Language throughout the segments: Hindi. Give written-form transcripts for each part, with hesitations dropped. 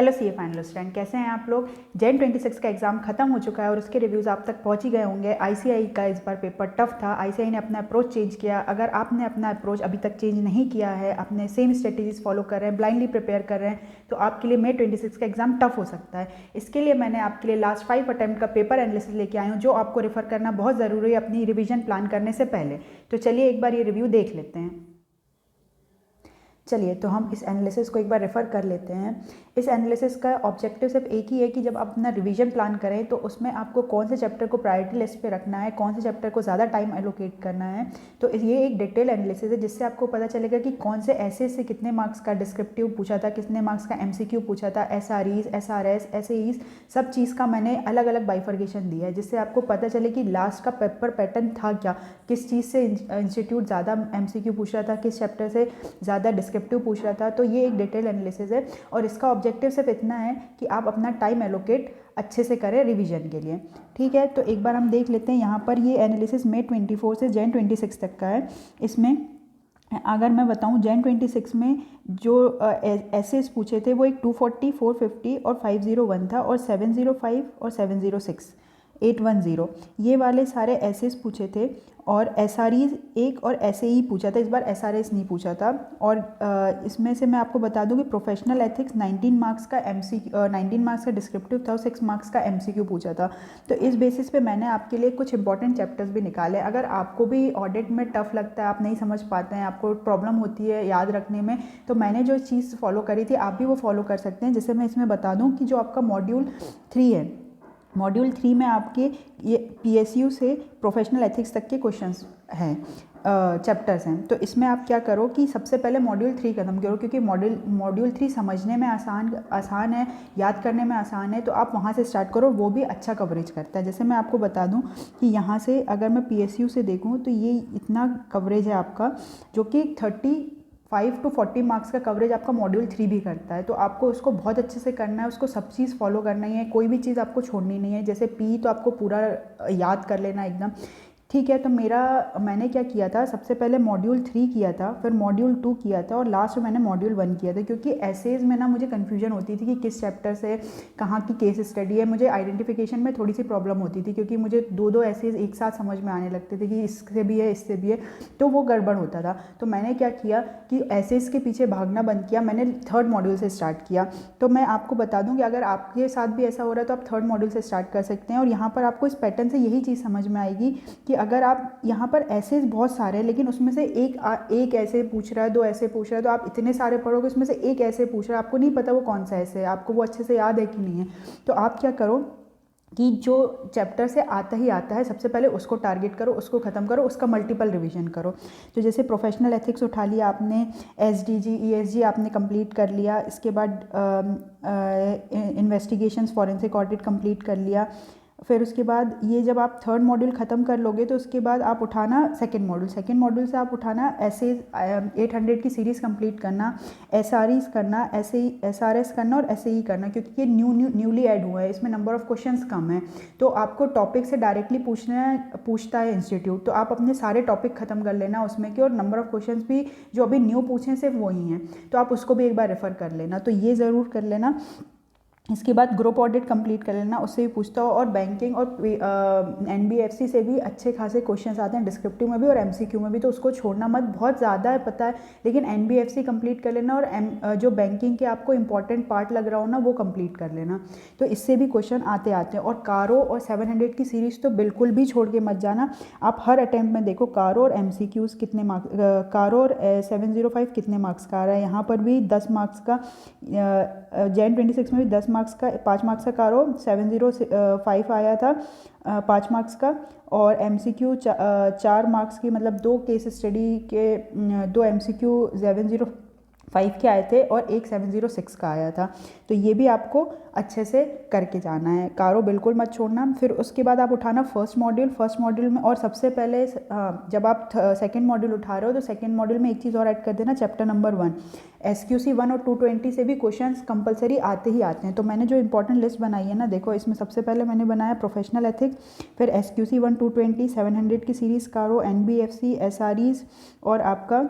हेलो सीए फाइनल स्टूडेंट, कैसे हैं आप लोग। जैन 26 का एग्जाम खत्म हो चुका है और उसके रिव्यूज़ आप तक पहुंच ही गए होंगे। आईसीआई का इस बार पेपर टफ था। आईसीआई ने अपना अप्रोच चेंज किया। अगर आपने अपना अप्रोच अभी तक चेंज नहीं किया है, अपने सेम स्ट्रेटेजीज फॉलो कर रहे हैं, ब्लाइंडली प्रिपेयर कर रहे हैं, तो आपके लिए May 26 का एग्जाम टफ हो सकता है। इसके लिए मैंने आपके लिए लास्ट 5 अटैम्प्ट का पेपर एनालिसिस लेके आई हूँ, जो आपको रेफर करना बहुत ज़रूरी है अपनी रिविजन प्लान करने से पहले। तो चलिए एक बार ये रिव्यू देख लेते हैं। चलिए तो हम इस एनालिसिस को एक बार रेफ़र कर लेते हैं। इस एनालिसिस का ऑब्जेक्टिव सिर्फ एक ही है कि जब आप अपना रिवीजन प्लान करें तो उसमें आपको कौन से चैप्टर को प्रायोरिटी लिस्ट पे रखना है, कौन से चैप्टर को ज़्यादा टाइम एलोकेट करना है। तो ये एक डिटेल एनालिसिस है जिससे आपको पता चलेगा कि कौन से ऐसे से कितने मार्क्स का डिस्क्रिप्टिव पूछा था, कितने मार्क्स का MCQ पूछा था, SREs, SRS, SAEs, सब चीज़ का मैंने अलग अलग बाइफर्केशन दिया है, जिससे आपको पता चले कि लास्ट का पेपर पैटर्न था क्या, किस चीज़ से इंस्टीट्यूट ज़्यादा MCQ पूछ रहा था, किस चैप्टर से ज़्यादा डिस्क्रिप्टिव पूछ रहा था। तो ये एक डिटेल एनालिसिस है और इसका ऑब्जेक्टिव सिर्फ इतना है कि आप अपना टाइम एलोकेट अच्छे से करें रिवीजन के लिए। ठीक है, तो एक बार हम देख लेते हैं। यहाँ पर ये एनालिसिस May 24 से Jan 26 तक का है। इसमें अगर मैं बताऊँ Jan 26 में जो एसेस पूछे थे वो एक 240, 450 और 501 था, और 705 और 706, 810 ये वाले सारे एसेस पूछे थे। और SREs एक और SAE पूछा था, इस बार SRS नहीं पूछा था। और इसमें से मैं आपको बता दूं कि प्रोफेशनल एथिक्स 19 मार्क्स का 19 मार्क्स का डिस्क्रिप्टिव था और 6 मार्क्स का MCQ पूछा था। तो इस बेसिस पे मैंने आपके लिए कुछ इंपॉर्टेंट चैप्टर्स भी निकाले। अगर आपको भी ऑडिट में टफ लगता है, आप नहीं समझ पाते हैं, आपको प्रॉब्लम होती है याद रखने में, तो मैंने जो चीज़ फॉलो करी थी आप भी वो फॉलो कर सकते हैं। जैसे मैं इसमें बता दूँ कि जो आपका मॉड्यूल 3 है, मॉड्यूल 3 में आपके ये PSU से प्रोफेशनल एथिक्स तक के क्वेश्चंस हैं, चैप्टर्स हैं। तो इसमें आप क्या करो कि सबसे पहले मॉड्यूल 3 खत्म करो, क्योंकि मॉड्यूल 3 समझने में आसान है, याद करने में आसान है। तो आप वहाँ से स्टार्ट करो, वो भी अच्छा कवरेज करता है। जैसे मैं आपको बता दूँ कि यहाँ से अगर मैं PSU से देखूँ तो ये इतना कवरेज है आपका, जो कि 35 to 40 मार्क्स का कवरेज आपका मॉड्यूल 3 भी करता है। तो आपको उसको बहुत अच्छे से करना है, उसको सब चीज़ फॉलो करना ही है, कोई भी चीज़ आपको छोड़नी नहीं है। जैसे पी तो आपको पूरा याद कर लेना एकदम। ठीक है, तो मैंने क्या किया था, सबसे पहले मॉड्यूल 3 किया था, फिर मॉड्यूल 2 किया था और लास्ट में मैंने मॉड्यूल 1 किया था। क्योंकि एसेज में ना मुझे कन्फ्यूजन होती थी कि किस चैप्टर से कहाँ की केस स्टडी है। मुझे आइडेंटिफिकेशन में थोड़ी सी प्रॉब्लम होती थी, क्योंकि मुझे दो एसेज एक साथ समझ में आने लगते थे कि इससे भी है, इससे भी है, तो वो गड़बड़ होता था। तो मैंने क्या किया कि एसेज के पीछे भागना बंद किया, मैंने 3rd मॉड्यूल से स्टार्ट किया। तो मैं आपको बता दूं कि अगर आपके साथ भी ऐसा हो रहा है तो आप 3rd मॉड्यूल से स्टार्ट कर सकते हैं। और यहाँ पर आपको इस पैटर्न से यही चीज़ समझ में आएगी कि अगर आप यहाँ पर ऐसे बहुत सारे हैं, लेकिन उसमें से एक ऐसे पूछ रहा है, 2 ऐसे पूछ रहा है, तो आप इतने सारे पढ़ोगे, उसमें से एक ऐसे पूछ रहा है, आपको नहीं पता वो कौन सा ऐसे है, आपको वो अच्छे से याद है कि नहीं है। तो आप क्या करो कि जो चैप्टर से आता ही आता है सबसे पहले उसको टारगेट करो, उसको ख़त्म करो, उसका मल्टीपल रिवीजन करो। तो जैसे प्रोफेशनल एथिक्स उठा लिया आपने, SDG ESG आपने कंप्लीट कर लिया, इसके बाद इन्वेस्टिगेशंस फॉरेंसिक ऑडिट कंप्लीट कर लिया। फिर उसके बाद ये जब आप 3rd मॉड्यूल ख़त्म कर लोगे तो उसके बाद आप उठाना 2nd मॉड्यूल से आप उठाना ऐसे 800 की सीरीज़ कंप्लीट करना, SREs करना, SRS करना और SAE करना, क्योंकि ये न्यूली ऐड हुआ है, इसमें नंबर ऑफ़ क्वेश्चंस कम है। तो आपको टॉपिक से डायरेक्टली पूछता है इंस्टीट्यूट, तो आप अपने सारे टॉपिक ख़त्म कर लेना उसमें के, और नंबर ऑफ़ क्वेश्चंस भी जो अभी न्यू पूछे सिर्फ वही हैं, तो आप उसको भी एक बार रेफ़र कर लेना। तो ये ज़रूर कर लेना। इसके बाद ग्रुप ऑडिट कंप्लीट कर लेना, उससे भी पूछता हो। और बैंकिंग और NBFC से भी अच्छे खासे क्वेश्चंस आते हैं, डिस्क्रिप्टिव में भी और MCQ में भी, तो उसको छोड़ना मत। बहुत ज़्यादा है पता है, लेकिन NBFC कंप्लीट कर लेना, और जो बैंकिंग के आपको इंपॉर्टेंट पार्ट लग रहा हो ना वो कंप्लीट कर लेना। तो इससे भी क्वेश्चन आते हैं। और कारो और 700 की सीरीज़ तो बिल्कुल भी छोड़ के मत जाना। आप हर अटैम्प्ट में देखो कारो और MCQs कितने मार्क्स, कारो और 705 कितने मार्क्स का आ रहा है। यहाँ पर भी 10 मार्क्स का, Jan 26 में भी 10 मार्क्स का, 5 मार्क्स का कारो, 705 आया था 5 मार्क्स का, और MCQ 4 मार्क्स की, मतलब 2 केस स्टडी के 2 MCQ 705 के आए थे और एक 706 का आया था। तो ये भी आपको अच्छे से करके जाना है, कारो बिल्कुल मत छोड़ना। फिर उसके बाद आप उठाना फर्स्ट मॉड्यूल में, और सबसे पहले जब आप 2nd मॉड्यूल उठा रहे हो तो 2nd मॉड्यूल में एक चीज़ और ऐड कर देना, चैप्टर नंबर 1 SQC 1 और 220 से भी क्वेश्चंस कंपलसरी आते ही आते हैं। तो मैंने जो इंपॉर्टेंट लिस्ट बनाई है ना, देखो इसमें सबसे पहले मैंने बनाया प्रोफेशनल एथिक्स, फिर SQC 1 220, 700 की सीरीज़ कारो, NBFC, SREs और आपका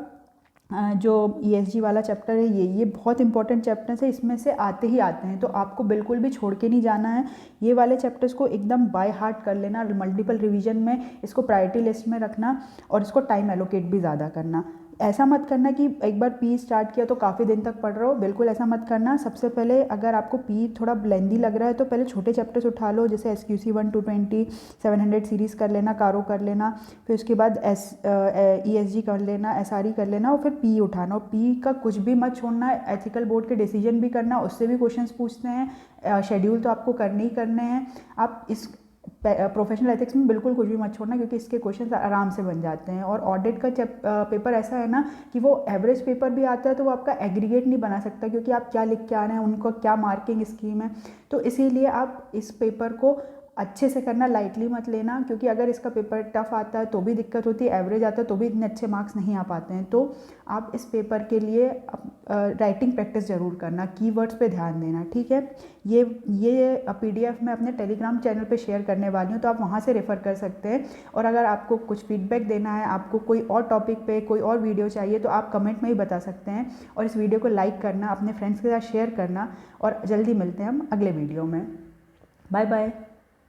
जो ESG वाला चैप्टर है ये बहुत इंपॉर्टेंट चैप्टर्स है, इसमें से आते ही आते हैं, तो आपको बिल्कुल भी छोड़ के नहीं जाना है। ये वाले चैप्टर्स को एकदम बाय हार्ट कर लेना, मल्टीपल रिवीजन में इसको प्रायोरिटी लिस्ट में रखना और इसको टाइम एलोकेट भी ज़्यादा करना। ऐसा मत करना कि एक बार पी स्टार्ट किया तो काफ़ी दिन तक पढ़ रहे हो, बिल्कुल ऐसा मत करना। सबसे पहले अगर आपको पी थोड़ा लेंदी लग रहा है तो पहले छोटे चैप्टर्स उठा लो, जैसे SQC 1 to 20, 700 सीरीज़ कर लेना, कारो कर लेना, फिर उसके बाद ESG कर लेना, SRE कर लेना और फिर पी उठाना। और पी का कुछ भी मत छोड़ना, एथिकल बोर्ड के डिसीजन भी करना, उससे भी क्वेश्चंस पूछते हैं, शेड्यूल तो आपको करने ही करने हैं। आप इस प्रोफेशनल एथिक्स में बिल्कुल कुछ भी मत छोड़ना, क्योंकि इसके क्वेश्चंस आराम से बन जाते हैं। और ऑडिट का पेपर ऐसा है ना कि वो एवरेज पेपर भी आता है तो वो आपका एग्रीगेट नहीं बना सकता, क्योंकि आप क्या लिख के आ रहे हैं, उनको क्या मार्किंग स्कीम है। तो इसीलिए आप इस पेपर को अच्छे से करना, लाइटली मत लेना, क्योंकि अगर इसका पेपर टफ आता है तो भी दिक्कत होती है, एवरेज आता है तो भी इतने अच्छे मार्क्स नहीं आ पाते हैं। तो आप इस पेपर के लिए राइटिंग प्रैक्टिस ज़रूर करना, कीवर्ड्स पे ध्यान देना, ठीक है। ये PDF मैं अपने टेलीग्राम चैनल पे शेयर करने वाली हूँ, तो आप वहाँ से रेफ़र कर सकते हैं। और अगर आपको कुछ फीडबैक देना है, आपको कोई और टॉपिक पे कोई और वीडियो चाहिए, तो आप कमेंट में ही बता सकते हैं। और इस वीडियो को लाइक करना, अपने फ्रेंड्स के साथ शेयर करना, और जल्दी मिलते हैं हम अगले वीडियो में। Bye bye.